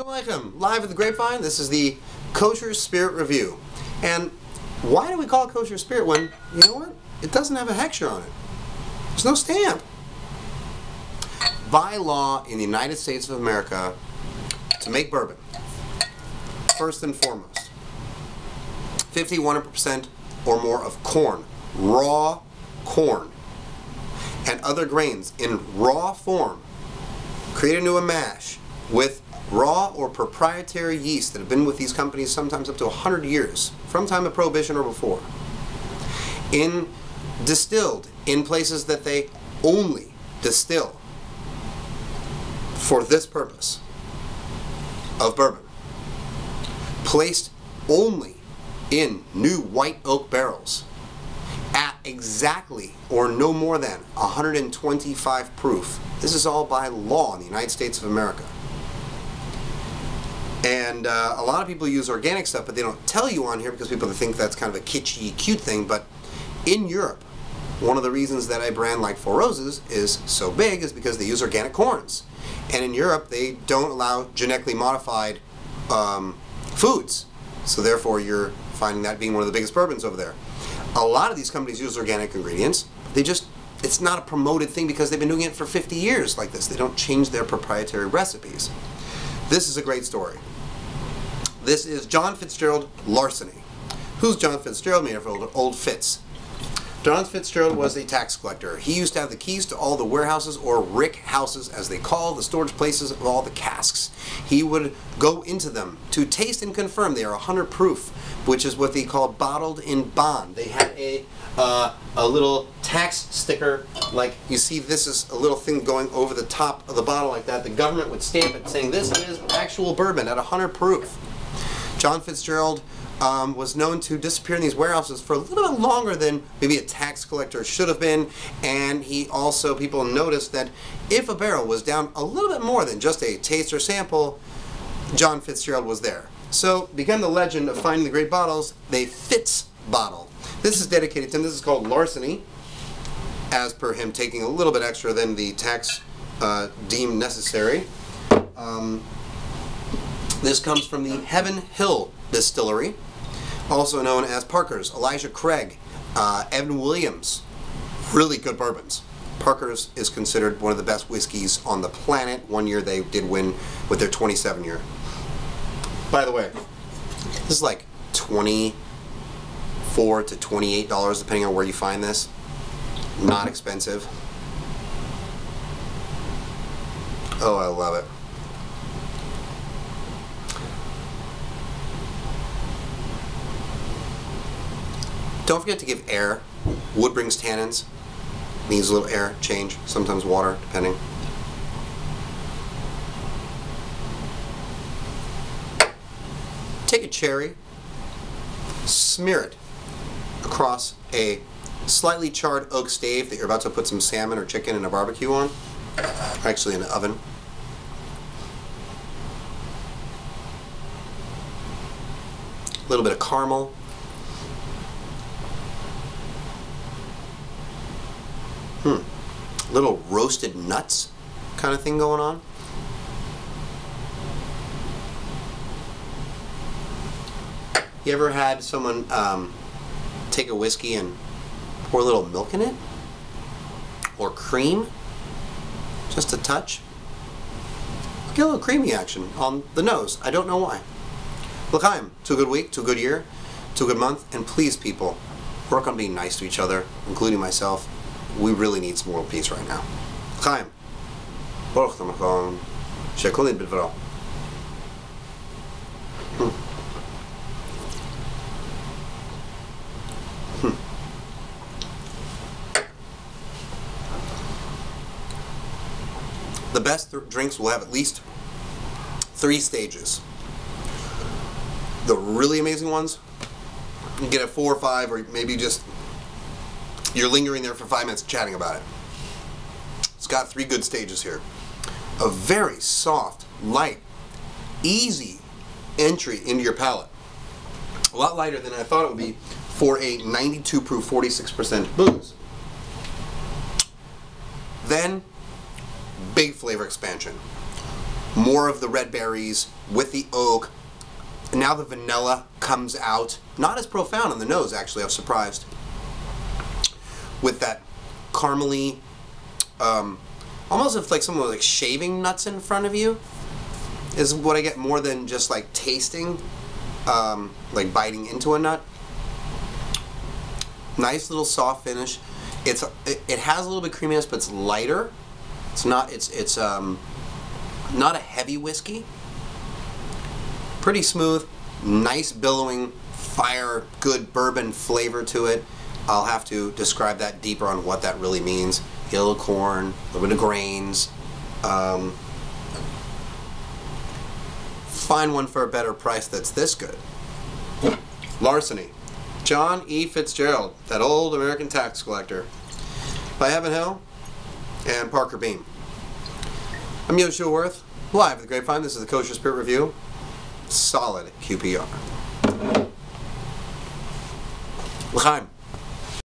Shalom, live at the Grapevine. This is the Kosher Spirit Review. And why do we call it Kosher Spirit when, you know what? It doesn't have a hechsher on it. There's no stamp. By law in the United States of America, to make bourbon, first and foremost, 51% or more of corn, raw corn, and other grains in raw form, created into a mash with raw or proprietary yeast that have been with these companies sometimes up to 100 years, from time of Prohibition or before, distilled in places that they only distill for this purpose of bourbon, placed only in new white oak barrels at exactly or no more than 125 proof. This is all by law in the United States of America. And a lot of people use organic stuff, but they don't tell you on here because people think that's kind of a kitschy, cute thing. But in Europe, one of the reasons that a brand like Four Roses is so big is because they use organic corns. And in Europe, they don't allow genetically modified foods. So therefore, you're finding that being one of the biggest bourbons over there. A lot of these companies use organic ingredients. It's not a promoted thing because they've been doing it for 50 years like this. They don't change their proprietary recipes. This is a great story. This is John Fitzgerald Larceny. Who's John Fitzgerald? Made of old Fitz. John Fitzgerald was a tax collector. He used to have the keys to all the warehouses, or rick houses as they call the storage places of all the casks. He would go into them to taste and confirm they are 100 proof, which is what they call bottled in bond. They had a little tax sticker, like you see this is a little thing going over the top of the bottle like that. The government would stamp it saying this is actual bourbon at 100 proof. John Fitzgerald was known to disappear in these warehouses for a little bit longer than maybe a tax collector should have been, and he also, people noticed that if a barrel was down a little bit more than just a taste or sample, John Fitzgerald was there. So began the legend of finding the great bottles, the Fitz bottle. This is dedicated to him. This is called Larceny, as per him taking a little bit extra than the tax deemed necessary. This comes from the Heaven Hill Distillery, also known as Parker's, Elijah Craig, Evan Williams. Really good bourbons. Parker's is considered one of the best whiskeys on the planet. One year they did win with their 27 year. By the way, this is like $24 to $28 depending on where you find this. Not expensive. Oh, I love it. Don't forget to give air. Wood brings tannins. Needs a little air change, sometimes water, depending. Take a cherry, smear it across a slightly charred oak stave that you're about to put some salmon or chicken in a barbecue on, actually in an oven. A little bit of caramel. Little roasted nuts kind of thing going on. You ever had someone take a whiskey and pour a little milk in it? Or cream? Just a touch? Get a little creamy action on the nose. I don't know why. L'chaim, to a good week, to a good year, to a good month, and please people, work on being nice to each other, including myself. We really need some world peace right now. Chaim. Baruch Tamakom. Shekolin Bidvaro. The best drinks will have at least 3 stages. The really amazing ones, you get a 4 or 5, or maybe just you're lingering there for 5 minutes chatting about it. It's got 3 good stages here. A very soft, light, easy entry into your palate. A lot lighter than I thought it would be for a 92 proof 46% booze. Then, big flavor expansion. More of the red berries, with the oak. And now the vanilla comes out. Not as profound on the nose, actually. I was surprised. With that caramely, almost if like someone was like shaving nuts in front of you, is what I get more than just like tasting, like biting into a nut. Nice little soft finish. It has a little bit of creaminess, but it's lighter. It's not a heavy whiskey. Pretty smooth, nice billowing, fire, good bourbon flavor to it. I'll have to describe that deeper on what that really means. Yellow corn, a little bit of grains. Find one for a better price that's this good. Larceny. John E. Fitzgerald, that old American tax collector. By Heaven Hill and Parker Beam. I'm Yehoshua Werth, live at the Grapevine. This is the Kosher Spirit Review. Solid QPR. L'chaim.